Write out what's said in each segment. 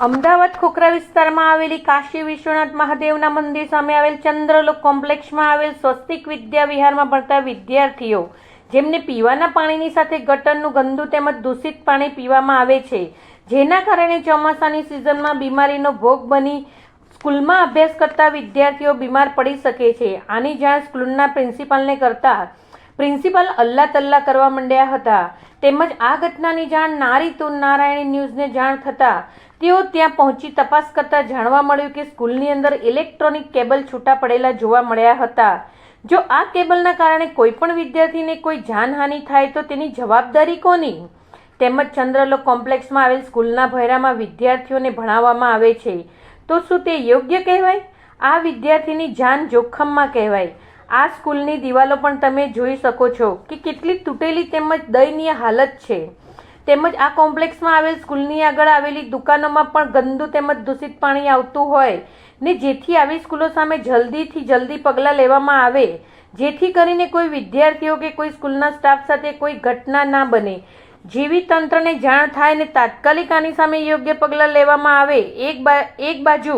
અમદાવાદ ખોખરા વિસ્તારમાં આવેલી કાશી વિશ્વનાથ મહાદેવના મંદિર સામે આવેલ ચંદ્રલોક કોમ્પ્લેક્સમાં આવેલ સ્વસ્તિક વિદ્યા વિહારમાં ભણતા વિદ્યાર્થીઓ જેમને પીવાના પાણીની સાથે ગટરનું ગંદુ તેમજ દૂષિત પાણી પીવામાં આવે છે, જેના કારણે ચોમાસાની સિઝનમાં બીમારીનો ભોગ બની સ્કૂલમાં અભ્યાસ કરતા વિદ્યાર્થીઓ બીમાર પડી શકે છે. આની જાણ સ્કૂલના પ્રિન્સિપાલને કરતા પ્રિન્સિપાલ અલ્લા તલ્લા કરવા માંડ્યા હતા. તેમજ આ ઘટનાની જાણ નારી તું નારાયણી ન્યૂઝને જાણ થતાં તેઓ ત્યાં પહોંચી તપાસ કરતા જાણવા મળ્યું કે સ્કૂલની અંદર ઇલેક્ટ્રોનિક કેબલ છૂટા પડેલા જોવા મળ્યા હતા. જો આ કેબલના કારણે કોઈ પણ વિદ્યાર્થીને કોઈ જાનહાનિ થાય તો તેની જવાબદારી કોની? તેમજ ચંદ્રલોક કોમ્પ્લેક્સમાં આવેલ સ્કૂલના ભયરામાં વિદ્યાર્થીઓને ભણાવવામાં આવે છે, તો શું તે યોગ્ય કહેવાય? આ વિદ્યાર્થીની જાન જોખમમાં કહેવાય. આ સ્કૂલની દિવાલો પણ તમે જોઈ શકો છો કે કેટલી તૂટેલી તેમજ દયનીય હાલત છે. તેમજ આ કોમ્પ્લેક્સમાં આવેલ સ્કૂલની આગળ આવેલી દુકાનોમાં પણ ગંદુ તેમજ દૂષિત પાણી આવતું હોય ને, જેથી આવી સ્કૂલો સામે જલ્દીથી જલ્દી પગલાં લેવામાં આવે, જેથી કરીને કોઈ વિદ્યાર્થીઓ કે કોઈ સ્કૂલના સ્ટાફ સાથે કોઈ ઘટના ના બને. જેવી તંત્રને જાણ થાય ને તાત્કાલિક આની સામે યોગ્ય પગલાં લેવામાં આવે. એક બાજુ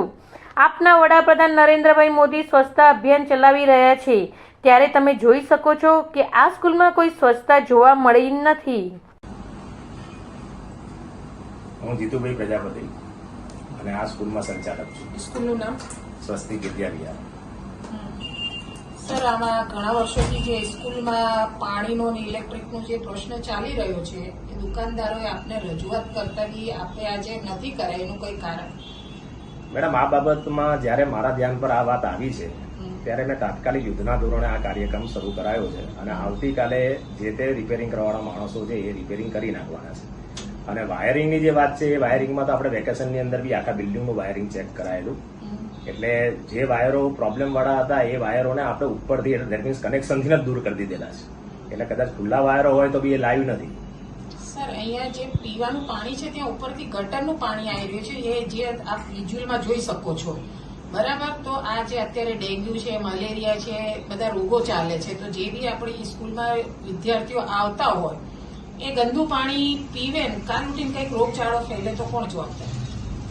આપના વડાપ્રધાન નરેન્દ્રભાઈ મોદી સ્વચ્છતા અભિયાન ચલાવી રહ્યા છે, ત્યારે તમે જોઈ શકો છો કે આ સ્કૂલમાં કોઈ સ્વચ્છતા જોવા મળી નથી. હું જીતુભાઈ પ્રજાપતિ અને આ સ્કૂલમાં સંચાલક છું. સ્કૂલનું નામ? સ્વસ્તિક વિદ્યા વિહાર. સર, આમાં ઘણા વર્ષોથી જે સ્કૂલમાં પાણીનો અને ઇલેક્ટ્રિકનો જે પ્રશ્ન ચાલી રહ્યો છે, એ દુકાનદારોએ આપને રજૂઆત કરતા બી આપણે આજે નથી કરાય, એનું કઈ કારણ? મેડમ, આ બાબતમાં જ્યારે મારા ધ્યાન પર આ વાત આવી છે ત્યારે મેં તાત્કાલિક યુદ્ધના ધોરણે આ કાર્યક્રમ શરૂ કરાયો છે અને આવતીકાલે જે તે રિપેરિંગ કરવાવાળા માણસો છે એ રિપેરિંગ કરી નાખવાના છે. અને વાયરિંગની જે વાત છે એ વાયરિંગમાં તો આપણે વેકેશનની અંદર બી આખા બિલ્ડિંગનું વાયરિંગ ચેક કરાયેલું. એટલે જે વાયરો પ્રોબ્લેમ વાળા હતા એ વાયરોને આપણે ઉપરથી દેટ મીન્સ કનેક્શનથી જ દૂર કરી દીધેલા છે. એટલે કદાચ ખુલ્લા વાયરો હોય તો બી એ લાઈવ નથી. સર, અહીંયા જે પીવાનું પાણી છે ત્યાં ઉપરથી ગટરનું પાણી આવી રહ્યું છે, એ જે આપ વિઝ્યુઅલમાં જોઈ શકો છો, બરાબર? તો આ જે અત્યારે ડેન્ગ્યુ છે, મલેરિયા છે, બધા રોગો ચાલે છે, તો જે બી આપણી સ્કૂલમાં વિદ્યાર્થીઓ આવતા હોય એ ગંદુ પાણી પીવે ને કાલ ઉઠીને કંઈક રોગચાળો ફેલે તો કોણ જવાબદાર?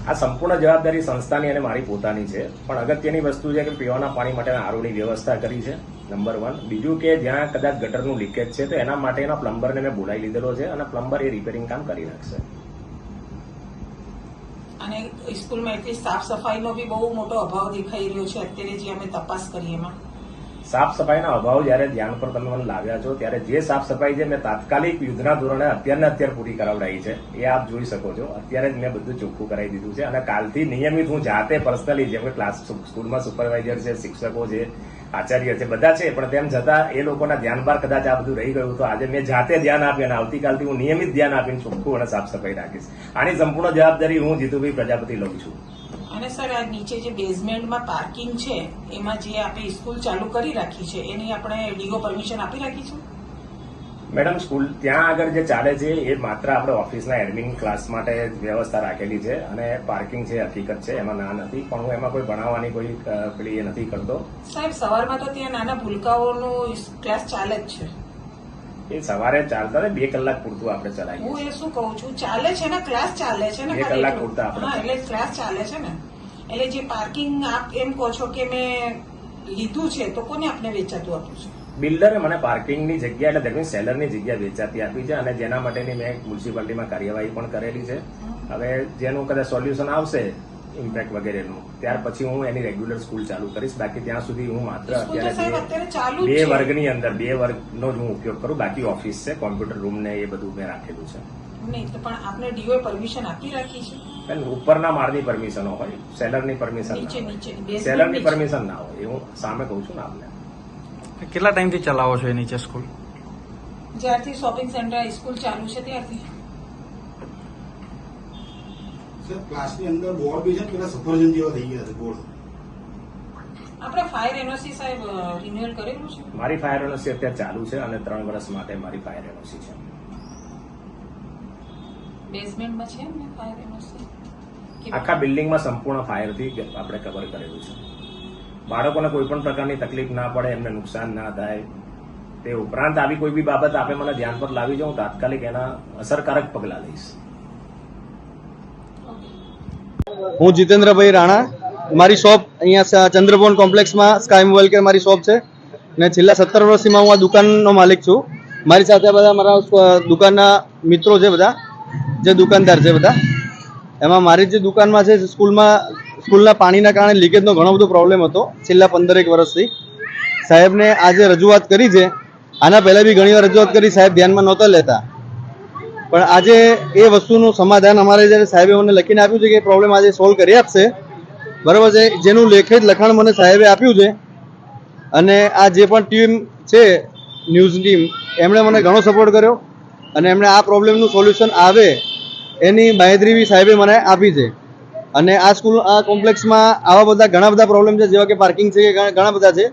આ સંપૂર્ણ જવાબદારી સંસ્થાની અને મારી પોતાની છે. પણ અગત્યની વસ્તુ છે કે પીવાના પાણી માટે આરોની વ્યવસ્થા કરી છે, નંબર 1. બીજું કે જ્યાં કદાચ ગટરનું લીકેજ છે તો એના માટેના પ્લમ્બરને મેં બોલાવી લીધેલો છે અને પ્લમ્બર એ રિપેરિંગ કામ કરી નાખશે. અને સ્કૂલમાં એટલી સાફ સફાઈનો બી બહુ મોટો અભાવ દેખાઈ રહ્યો છે અત્યારે જે અમે તપાસ કરી એમાં. સાફ સફાઈના અભાવ જયારે ધ્યાન પર તમે મને લાવ્યા છો ત્યારે જે સાફ સફાઈ છે મેં તાત્કાલિક યુદ્ધના ધોરણે અત્યારે પૂરી કરાવડાવી છે, એ આપ જોઈ શકો છો. અત્યારે જ મેં બધું ચોખ્ખું કરાવી દીધું છે અને કાલથી નિયમિત હું જાતે પર્સનલી, જેમ કે ક્લાસ સ્કૂલમાં સુપરવાઇઝર છે, શિક્ષકો છે, આચાર્ય છે, બધા છે, પણ તેમ છતાં એ લોકોના ધ્યાન પર કદાચ આ બધું રહી ગયું તો આજે મેં જાતે ધ્યાન આપ્યું અને આવતીકાલથી હું નિયમિત ધ્યાન આપીને ચોખ્ખું અને સાફ સફાઈ રાખીશ. આની સંપૂર્ણ જવાબદારી હું જીતુભાઈ પ્રજાપતિ લઉં છું. અને સર, આ નીચે જે બેઝમેન્ટમાં પાર્કિંગ છે એમાં જે આપણે સ્કૂલ ચાલુ કરી રાખી છે એની આપણે ડીઓ પરમિશન આપી રાખી છે? મેડમ, સ્કૂલ ત્યાં આગળ જે ચાલે છે એ માત્ર આપણે ઓફિસના એડમિન ક્લાસ માટે વ્યવસ્થા રાખેલી છે અને પાર્કિંગ છે, હકીકત છે, એમાં ના નથી. પણ હું એમાં કોઈ ભણાવવાની કોઈ પેલી એ નથી કરતો. સાહેબ, સવારમાં તો ત્યાં નાના ભૂલકાઓનો ક્લાસ ચાલે જ છે. એ સવારે ચાલતા 2 કલાક પૂરતું આપણે ચલાવીએ. હું એ શું કહું છું, ચાલે છે ને, ક્લાસ ચાલે છે ને, 2 કલાક પૂરતા આપણે. હા, એટલે ક્લાસ ચાલે છે ને. એટલે જે પાર્કિંગ આપ એમ કહો છો કે મેં લીધું છે, તો કોને આપને વેચાતું આપ્યું છે? બિલ્ડરે મને પાર્કિંગની જગ્યા એટલે દેટ મીન્સ સેલરની જગ્યા વેચાતી આપી છે અને જેના માટેની મેં મ્યુનિસિપાલિટીમાં કાર્યવાહી પણ કરેલી છે. હવે જેનું કદાચ સોલ્યુશન આવશે ઇમ્પેક્ટ વગેરેનું, ત્યાર પછી હું એની રેગ્યુલર સ્કૂલ ચાલુ કરીશ. બાકી ત્યાં સુધી હું માત્ર અત્યારે 2 વર્ગની અંદર 2 વર્ગનો જ હું ઉપયોગ કરું. બાકી ઓફિસ છે, કોમ્પ્યુટર રૂમ ને એ બધું મેં રાખેલું છે. નહીં તો પણ આપને ડીઓ પરમિશન આપી રાખી છે? ઉપરના માળની પરમિશન હોય, સેલરની પરમિશન, સેલરની પરમિશન ના હોય, એ હું સામે કહું છું ને આપને. કેટલા ટાઈમથી ચલાવો છો એ નીચે સ્કૂલ? જ્યારથી શોપિંગ સેન્ટર સ્કૂલ ચાલુ છે ત્યારથી. સર, ક્લાસની અંદર બોર્ડ બી છે, પેલા સફરજન જેવા થઈ ગયા છે બોર્ડ. આપણે ફાયર એનઓસી સાહેબ રિન્યુઅલ કરેલું છે? મારી ફાયર એનઓસી અત્યારે ચાલુ છે અને 3 વર્ષ માટે મારી ફાયર એનઓસી છે. બેઝમેન્ટમાં છે ને ફાયર એનઓસી? આખા બિલ્ડિંગમાં સંપૂર્ણ ફાયરથી આપણે કવર કરેલું છે. બાળકોને કોઈ પણ પ્રકારની તકલીફ ના પડે, એમને નુકસાન ના થાય તે ઉપરાંત આવી કોઈ બી બાબત આપે મને ધ્યાન પર લાવી જાઉં, તાત્કાલિક એના અસરકારક પગલાં લઈશ. હું જીતેન્દ્રભાઈ રાણા, મારી શોપ અહીંયા ચંદ્રભવન કોમ્પ્લેક્સમાં સ્કાય મોબાઈલ કેર મારી શોપ છે અને છેલ્લા 17 વર્ષથી હું આ દુકાનનો માલિક છું. મારી સાથે બધા મારા દુકાનના મિત્રો છે, બધા જે દુકાનદાર છે બધા. એમાં મારી જે દુકાનમાં છે સ્કૂલના પાણીના કારણે લીકેજનો ઘણો બધો પ્રોબ્લેમ હતો છેલ્લા 15 વર્ષથી. સાહેબને આજે રજૂઆત કરી છે, આના પહેલાં બી ઘણી વાર રજૂઆત કરી, સાહેબ ધ્યાનમાં નહોતા લેતા. પણ આજે એ વસ્તુનું સમાધાન અમારે જ્યારે સાહેબે મને લખીને આપ્યું છે કે પ્રોબ્લેમ આજે સોલ્વ કરી આપશે, બરાબર છે, જેનું લેખિત લખાણ મને સાહેબે આપ્યું છે. અને આ જે પણ ટીમ છે ન્યૂઝ ટીમ, એમણે મને ઘણો સપોર્ટ કર્યો અને એમણે આ પ્રોબ્લેમનું સોલ્યુશન આવે એની બાંહેધરી બી સાહેબે મને આપી છે. અને આ કોમ્પ્લેક્સમાં આવા બધા ઘણા બધા પ્રોબ્લેમ છે, જેવા કે પાર્કિંગ છે, કે ઘણા બધા છે,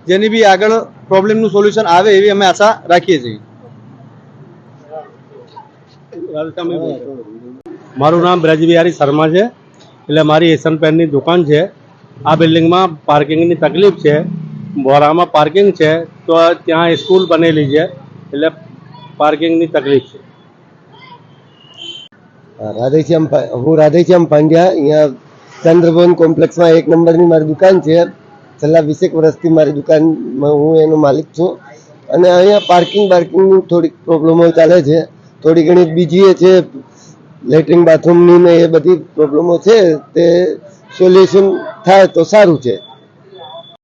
જેની બી આગળ પ્રોબ્લેમનું સોલ્યુશન આવે એવી અમે આશા રાખીએ છીએ. મારું નામ બ્રજબિહારી શર્મા છે. એટલે મારી એશિયન પેન્ટની દુકાન છે. આ બિલ્ડિંગમાં પાર્કિંગની તકલીફ છે. બોરામાં પાર્કિંગ છે તો ત્યાં સ્કૂલ બનેલી છે, એટલે પાર્કિંગની તકલીફ છે. હું રાધેશ્યામ પાંડ્યા, અહીંયા ચંદ્રભવન કોમ્પ્લેક્સમાં 1 નંબરની મારી દુકાન છે. છેલ્લા 20 વર્ષથી મારી દુકાનમાં હું એનો માલિક છું. અને અહીંયા પાર્કિંગની થોડીક પ્રોબ્લેમો ચાલે છે, થોડી ઘણી બીજી છે, લેટ્રિન બાથરૂમની ને એ બધી પ્રોબ્લેમો છે, તે સોલ્યુશન થાય તો સારું છે.